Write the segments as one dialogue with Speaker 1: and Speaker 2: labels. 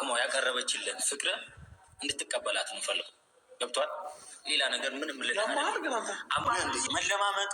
Speaker 1: አቋሟ ያቀረበችልን ፍቅር እንድትቀበላት ነው ፈልገው። ገብቷል። ሌላ ነገር ምንም መለማመጥ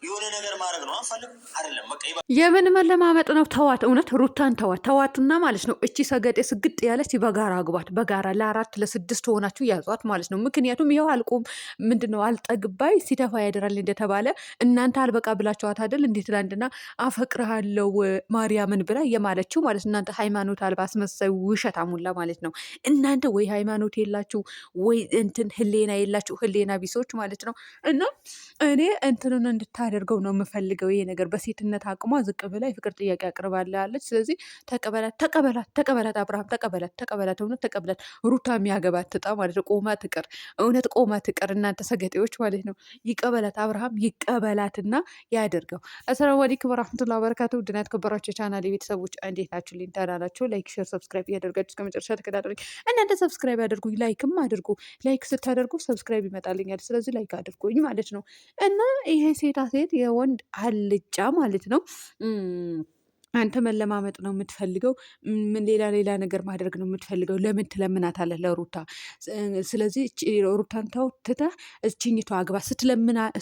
Speaker 1: የሆነ ነገር ማድረግ ነው አንፈልግ አይደለም። በቃ
Speaker 2: የምን መለማመጥ ነው? ተዋት፣ እውነት ሩታን ተዋትና ማለት ነው። እቺ ሰገጤ ስግጥ ያለች በጋራ አግባት፣ በጋራ ለ4 ለ6 ሆናችሁ ያዟት ማለት ነው። ምክንያቱም ይኸው አልቆም ምንድነው አልጠግባይ ሲተፋ ያደራል እንደተባለ እናንተ አልበቃ ብላችኋት አይደል? እንዴት ትላንትና አፈቅርሃለው ማርያምን ብላ የማለችው ማለት እናንተ ሃይማኖት አልባ አስመሳይ ውሸት አሙላ ማለት ነው። እናንተ ወይ ሃይማኖት የላችሁ ወይ እንትን ህሌና የላችሁ፣ ህሌና ቢሶች ማለት ነው። እና እኔ እንትንን እንድታደርገው ነው የምፈልገው። ይሄ ነገር በሴትነት አቅሟ ዝቅ ብላ የፍቅር ጥያቄ አቅርባለች። ስለዚህ ተቀበላት፣ አብርሃም ተቀበላት፣ እውነት ተቀበላት። ሩታ የሚያገባት ትጣ ማለት ነው። ቆማ ትቅር፣ እውነት ቆማ ትቅር። እናንተ ሰገጤዎች ማለት ነው። ይቀበላት፣ አብርሃም ይቀበላትና ያደርገው። አሰላሙ አለይኩም ወራህመቱላሂ ወበረካቱ። ውድና የተከበራችሁ የቻናሌ ቤተሰቦች እንዴት ናችሁ? ሊንታናላችሁ ላይክ፣ ሼር፣ ሰብስክራይብ እያደርጋችሁ እስከ መጨረሻ ተከታተሉኝ። እናንተ ሰብስክራይብ አድርጉኝ፣ ላይክም አድርጉ። ላይክ ስታደርጉ ሰብስክራይብ ይመጣልኛል። ስለዚህ ላይክ አድርጉኝ ማለት ነው። እና ይሄ ሴታ ሴት የወንድ አልጫ ማለት ነው። አንተ መለማመጥ ነው የምትፈልገው። ምን ሌላ ነገር ማድረግ ነው የምትፈልገው። ለምን ትለምናታለህ ለሩታ? ስለዚህ ሩታን ተው ትተህ እችኝቷ አግባ።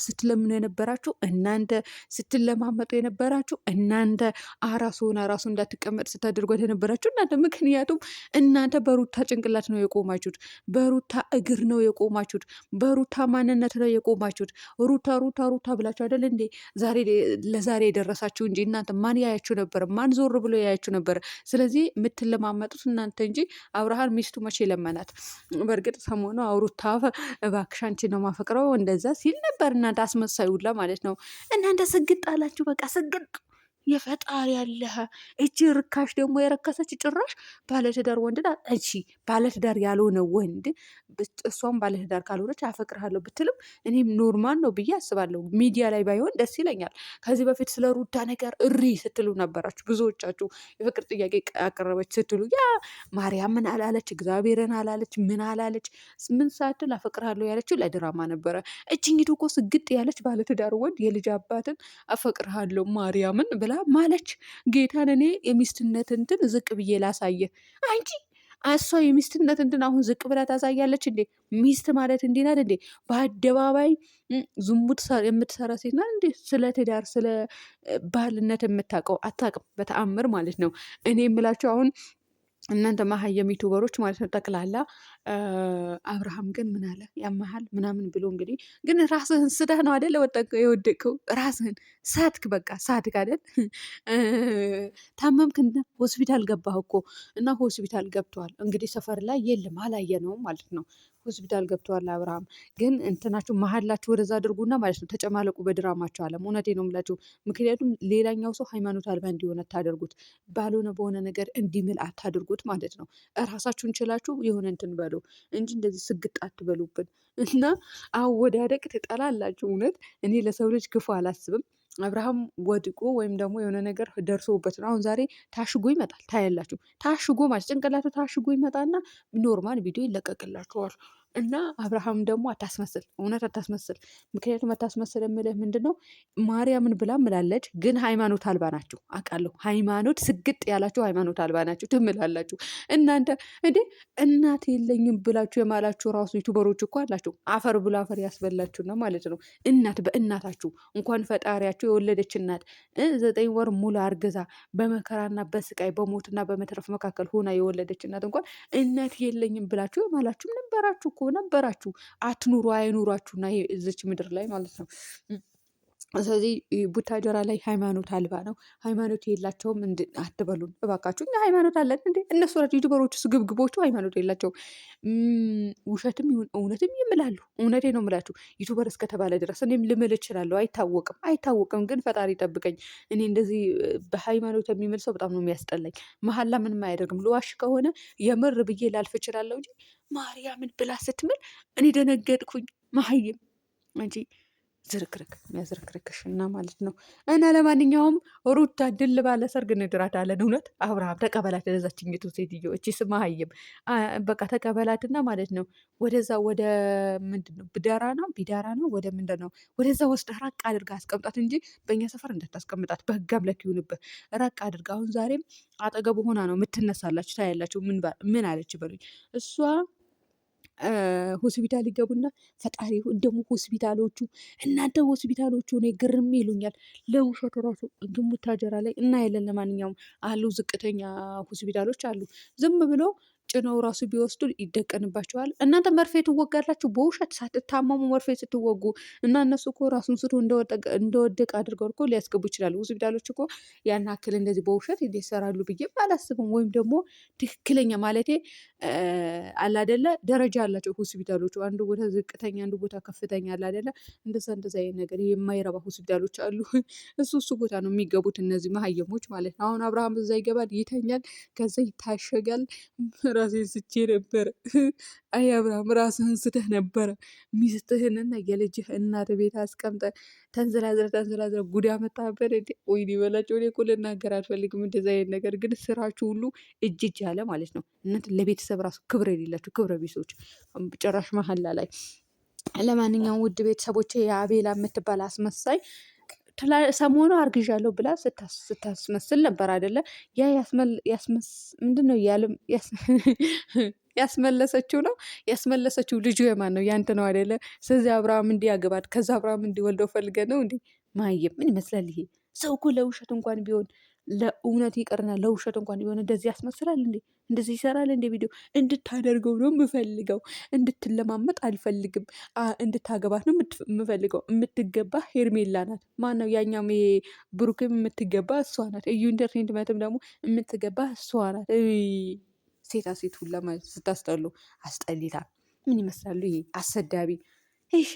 Speaker 2: ስትለምኑ የነበራችሁ እናንተ፣ ስትለማመጡ የነበራችሁ እናንተ፣ አራሱ ሆና ራሱ እንዳትቀመጥ ስታደርጓት የነበራችሁ እናንተ። ምክንያቱም እናንተ በሩታ ጭንቅላት ነው የቆማችሁት፣ በሩታ እግር ነው የቆማችሁት፣ በሩታ ማንነት ነው የቆማችሁት። ሩታ ብላችሁ አይደል እንዴ ለዛሬ የደረሳችሁ እንጂ እናንተ ማን ያያችሁ ነበር? ማን ዞር ብሎ ያያችሁ ነበር? ስለዚህ የምትለማመጡት እናንተ እንጂ አብርሃም ሚስቱ መቼ ለመናት? በእርግጥ ሰሞኑ አውሩታ እባክሽ አንቺን ነው ማፈቅረው እንደዛ ሲል ነበር። እናንተ አስመሳዩላ ማለት ነው። እናንተ ስግጥ አላችሁ፣ በቃ ስግጥ። የፈጣሪ ያለህ እቺ ርካሽ ደግሞ የረከሰች ጭራሽ ባለትዳር ወንድ ናት። እቺ ባለትዳር ያልሆነ ወንድ እሷም ባለትዳር ካልሆነች አፈቅርሃለሁ ብትልም እኔም ኖርማል ነው ብዬ አስባለሁ። ሚዲያ ላይ ባይሆን ደስ ይለኛል። ከዚህ በፊት ስለ ሩታ ነገር እሪ ስትሉ ነበራችሁ ብዙዎቻችሁ። የፍቅር ጥያቄ አቀረበች ስትሉ ያ ማርያም ምን አላለች፣ እግዚአብሔርን አላለች፣ ምን አላለች። ምን ሳትል አፈቅርሃለሁ ያለችው ለድራማ ነበረ። እችኝቱ እኮ ስግጥ ያለች ባለትዳር ወንድ የልጅ አባትን አፈቅርሃለሁ ማርያምን ብላ ማለች። ጌታን እኔ የሚስትነት እንትን ዝቅ ብዬ ላሳየ አንቺ እሷ የሚስትነት እንትን አሁን ዝቅ ብላ ታሳያለች እንዴ? ሚስት ማለት እንዲህ ናት እንዴ? በአደባባይ ዝሙት የምትሰራ ሴት ናት እንዴ? ስለ ትዳር ስለ ባልነት የምታውቀው አታውቅም በተአምር ማለት ነው። እኔ የምላቸው አሁን እናንተ መሀየም ዩቱበሮች ማለት ነው ጠቅላላ። አብርሃም ግን ምን አለ ያመሃል ምናምን ብሎ እንግዲህ ግን ራስህን ስተህ ነው አደለ የወደቅከው። ራስህን ሳትክ፣ በቃ ሳትክ አደል። ታመምክና ሆስፒታል ገባህ እኮ እና ሆስፒታል ገብተዋል እንግዲህ ሰፈር ላይ የለም አላየነውም ማለት ነው። ሆስፒታል ገብተዋል። አብርሃም ግን እንትናችሁ መሀላችሁ ወደዛ አድርጉና ማለት ነው ተጨማለቁ በድራማቸው አለም። እውነቴ ነው የምላችሁ። ምክንያቱም ሌላኛው ሰው ሃይማኖት አልባ እንዲሆን አታደርጉት፣ ባልሆነ በሆነ ነገር እንዲምል አታድርጉት ማለት ነው። እራሳችሁን ችላችሁ የሆነ እንትን በሉ እንጂ እንደዚህ ስግጥ አትበሉብን። እና አወዳደቅ ትጠላላችሁ። እውነት እኔ ለሰው ልጅ ክፉ አላስብም። አብርሃም ወድቆ ወይም ደግሞ የሆነ ነገር ደርሶበት ነው። አሁን ዛሬ ታሽጎ ይመጣል ታያላችሁ። ታሽጎ ማለት ጭንቅላቱ ታሽጎ ይመጣና ኖርማል ቪዲዮ ይለቀቅላችኋል። እና አብርሃም ደግሞ አታስመስል፣ እውነት አታስመስል። ምክንያቱም አታስመስል የምልህ ምንድን ነው ማርያምን ብላ ምላለች፣ ግን ሃይማኖት አልባ ናችሁ አውቃለሁ። ሃይማኖት ስግጥ ያላችሁ ሃይማኖት አልባ ናችሁ ትምላላችሁ እናንተ። እንዴ እናት የለኝም ብላችሁ የማላችሁ ራሱ ዩቱበሮች እኮ አላችሁ። አፈር ብሎ አፈር ያስበላችሁ ነው ማለት ነው። እናት በእናታችሁ እንኳን ፈጣሪያችሁ የወለደች እናት 9 ወር ሙሉ አርግዛ በመከራና በስቃይ በሞትና በመትረፍ መካከል ሆና የወለደች እናት እንኳን እናት የለኝም ብላችሁ የማላችሁም ነበራችሁ እኮ ነበራችሁ። አትኑሩ አይኑሯችሁና እዚች ምድር ላይ ማለት ነው። ስለዚህ ቡታጀራ ላይ ሃይማኖት አልባ ነው፣ ሃይማኖት የላቸውም አትበሉን እባካችሁ። እኛ ሃይማኖት አለን እንዴ? እነሱ ናቸው ዩቱበሮቹ ስግብግቦቹ ሃይማኖት የላቸውም። ውሸትም ይሁን እውነትም ይምላሉ። እውነቴ ነው የምላችሁ ዩቱበር እስከተባለ ድረስ እኔም ልምል እችላለሁ። አይታወቅም ግን ፈጣሪ ጠብቀኝ። እኔ እንደዚህ በሃይማኖት የሚምል ሰው በጣም ነው የሚያስጠላኝ። መሀላ ምንም አያደርግም። ልዋሽ ከሆነ የምር ብዬ ላልፍ እችላለሁ እንጂ ማርያምን ብላ ስትምል እኔ ደነገጥኩኝ። መሀይም እንጂ ዝርክርክ የሚያዝረክርክሽ እና ማለት ነው። እና ለማንኛውም ሩታ ድል ባለ ሰርግ እንድራታለን። እውነት አብርሃም ተቀበላት፣ ለዛችኝቱ ሴትዮ እቺ ስማሀይም በቃ ተቀበላትና ማለት ነው ወደዛ ወደ ምንድን ነው ቢዳራ ነው ወደ ምንድን ነው ወደዛ ወስደ ራቅ አድርጋ አስቀምጣት እንጂ በእኛ ሰፈር እንዳታስቀምጣት። በህግ አምላክ ይሁንብህ። ራቅ አድርጋ አሁን ዛሬም አጠገቡ ሆና ነው የምትነሳላችሁ። ታያላችሁ። ምን አለች በሉኝ እሷ ሆስፒታል ይገቡና ፈጣሪ ደግሞ ሆስፒታሎቹ እናንተ ሆስፒታሎቹ እኔ ግርም ይሉኛል። ለውሸቱ ራሱ ግሙታጀራ ላይ እናያለን። ለማንኛውም አሉ ዝቅተኛ ሆስፒታሎች አሉ። ዝም ብሎ ጭነው ራሱ ቢወስዱ ይደቀንባቸዋል። እናንተ መርፌ ትወጋላችሁ በውሸት ሳትታመሙ መርፌ ስትወጉ እና እነሱ እኮ ራሱን ስቶ እንደወደቅ አድርገው እኮ ሊያስገቡ ይችላሉ። ሆስፒታሎች እኮ ያን ያክል እንደዚህ በውሸት ይሰራሉ ብዬ አላስብም። ወይም ደግሞ ትክክለኛ ማለቴ አላደለ ደረጃ አላቸው ሆስፒታሎቹ። አንዱ ቦታ ዝቅተኛ፣ አንዱ ቦታ ከፍተኛ አላደለ እንደዛ አይነት ነገር የማይረባ ሆስፒታሎች አሉ። እሱ ቦታ ነው የሚገቡት እነዚህ መሀየሞች ማለት ነው። አሁን አብርሃም እዛ ይገባል፣ ይተኛል፣ ከዛ ይታሸጋል። ራሴን ስቼ ነበረ። አይ አብርሃም ራስህን ስተህ ነበረ። ሚስትህንና የልጅህ እናት ቤት አስቀምጠ ተንዘላዝለ ጉዳ መጣበት። ወይኔ በላቸው። እኔ እኮ ልናገር አልፈልግም እንደዚ አይነት ነገር፣ ግን ስራችሁ ሁሉ እጅ ያለ ማለት ነው። እናንተ ለቤተሰብ ራሱ ክብር የሌላችሁ ክብረ ቢሶች ጭራሽ መሀላ ላይ። ለማንኛውም ውድ ቤተሰቦቼ የአቤላ የምትባል አስመሳይ ሰሞኑ አርግዣለሁ ብላ ስታስመስል ነበር አይደለ? ያ ምንድን ነው ያስመለሰችው ነው ያስመለሰችው ልጁ የማን ነው? ያንተ ነው አይደለ? ስለዚህ አብርሃም እንዲያገባት ከዛ አብርሃም እንዲወልደው ፈልገ ነው እንዴ? ማየም ምን ይመስላል ይሄ ሰው? እኮ ለውሸት እንኳን ቢሆን ለእውነት ይቅርና ለውሸት እንኳን ቢሆን እንደዚህ ያስመስላል እንዴ? እንደዚህ ይሰራል እንዴ? ቪዲዮ እንድታደርገው ነው የምፈልገው፣ እንድትለማመጥ አልፈልግም። እንድታገባት ነው የምፈልገው። የምትገባ ሄርሜላ ናት። ማን ነው ያኛም ብሩክም የምትገባ እሷ ናት። እዩ ኢንተርቴንመንትም ደግሞ የምትገባ እሷ ናት። ሴታ ሴት ሁላ ማለት ስታስጠሉ፣ አስጠሊታ ምን ይመስላሉ? ይሄ አሰዳቢ ይህ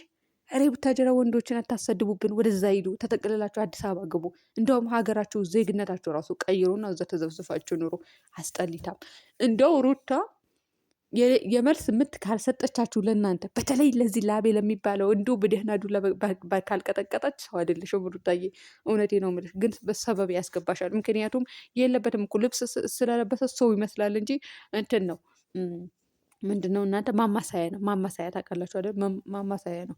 Speaker 2: ሬ ቡታጀራ ወንዶችን አታሰድቡብን። ወደዛ ሂዱ፣ ተጠቅልላችሁ አዲስ አበባ ግቡ። እንደውም ሀገራችሁ ዜግነታችሁ ራሱ ቀይሩና እዛ ተዘብዝፋችሁ ኑሩ። አስጠሊታም እንደው ሩታ የመልስ ምት ካልሰጠቻችሁ ለእናንተ በተለይ ለዚህ ላቤ ለሚባለው እንዲሁ በደህና ዱላ ካልቀጠቀጠች ሰው አይደለሽም ሩታዬ። እውነቴ ነው የምልሽ፣ ግን በሰበብ ያስገባሻል። ምክንያቱም የለበትም እኮ ልብስ ስለለበሰ ሰው ይመስላል እንጂ እንትን ነው ምንድን ነው እናንተ ማማሳያ ነው። ማማሳያ ታውቃላችሁ አይደል? ማማሳያ ነው።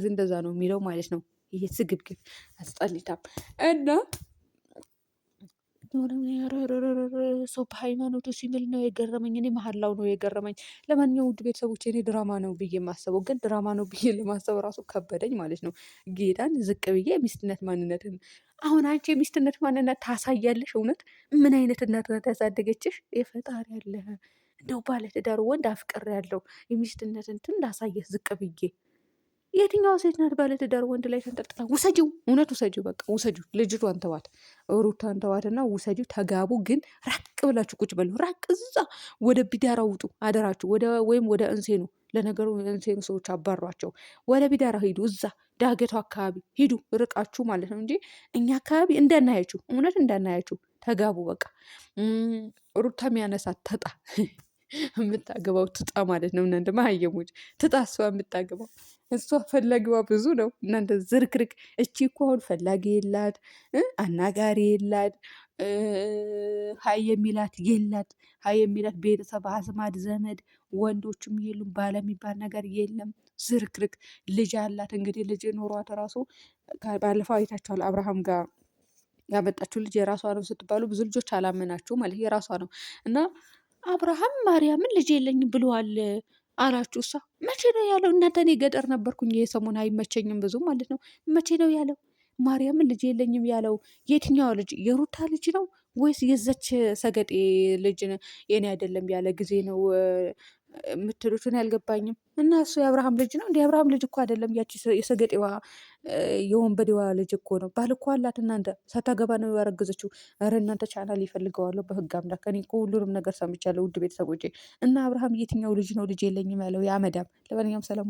Speaker 2: እንደዛ ነው የሚለው ማለት ነው። ይሄ ስግብግብ አስጠሊታም እና ሰው በሃይማኖቱ ሲምል ነው የገረመኝ። እኔ መሀላው ነው የገረመኝ። ለማንኛውም ውድ ቤተሰቦች እኔ ድራማ ነው ብዬ የማስበው፣ ግን ድራማ ነው ብዬ ለማሰብ ራሱ ከበደኝ ማለት ነው። ጌታን ዝቅ ብዬ የሚስትነት ማንነትን አሁን አንቺ የሚስትነት ማንነት ታሳያለሽ። እውነት ምን አይነት እናት ናት ያሳደገችሽ? የፈጣሪ ያለ እንደው ባለትዳር ወንድ አፍቅር ያለው የሚስትነትን እንዳሳየህ ዝቅ ብዬ። የትኛዋ ሴት ናት ባለትዳር ወንድ ላይ ተንጠልጥላ? ውሰጂው፣ እውነት ውሰጂው፣ በቃ ውሰጂው። ልጅቷን ተዋት፣ ሩታን ተዋትና ውሰጂው። ተጋቡ፣ ግን ራቅ ብላችሁ ቁጭ በሉ። ራቅ እዛ ወደ ቢዳራ ውጡ አደራችሁ፣ ወይም ወደ እንሴኑ። ለነገሩ እንሴኑ ሰዎች አባሯቸው። ወደ ቢዳራ ሂዱ፣ እዛ ዳገቱ አካባቢ ሂዱ፣ ርቃችሁ ማለት ነው እንጂ እኛ አካባቢ እንዳናያችሁ፣ እውነት እንዳናያችሁ። ተጋቡ በቃ። ሩታ የሚያነሳት ተጣ የምታገባው ትጣ ማለት ነው። እናንተ መሀየሞች ትጣ፣ እሷ የምታገባው እሷ ፈላጊዋ ብዙ ነው። እናንተ ዝርክርክ። እቺ እኮ አሁን ፈላጊ የላት፣ አናጋሪ የላት፣ ሀይ የሚላት የላት፣ ሀይ የሚላት ቤተሰብ አዝማድ ዘመድ ወንዶችም የሉም፣ ባለ የሚባል ነገር የለም። ዝርክርክ። ልጅ አላት እንግዲህ ልጅ ኖሯት ራሱ ባለፈው አይታችኋል። አብርሃም ጋር ያመጣችው ልጅ የራሷ ነው ስትባሉ ብዙ ልጆች አላመናችሁ ማለት የራሷ ነው እና አብርሃም ማርያምን ልጅ የለኝም ብለዋል አላችሁ። እሷ መቼ ነው ያለው? እናንተ እኔ ገጠር ነበርኩኝ የሰሞን አይመቸኝም ብዙ ማለት ነው። መቼ ነው ያለው? ማርያምን ልጅ የለኝም ያለው የትኛው ልጅ? የሩታ ልጅ ነው ወይስ የዘች ሰገጤ ልጅ? የኔ አይደለም ያለ ጊዜ ነው የምትሉትን አልገባኝም። እና እሱ የአብርሃም ልጅ ነው እንዲ? የአብርሃም ልጅ እኮ አይደለም፣ ያቺ የሰገጤዋ የወንበዴዋ ልጅ እኮ ነው። ባል እኮ አላት። እናንተ ሳታገባ ነው ያረገዘችው። ኧረ እናንተ ቻናል ይፈልገዋለሁ በህግ አምላክ። እኔ እኮ ሁሉንም ነገር ሰምቻለሁ ውድ ቤተሰቦቼ። እና አብርሃም የትኛው ልጅ ነው ልጅ የለኝም ያለው? የአመዳም። ለማንኛውም ሰላም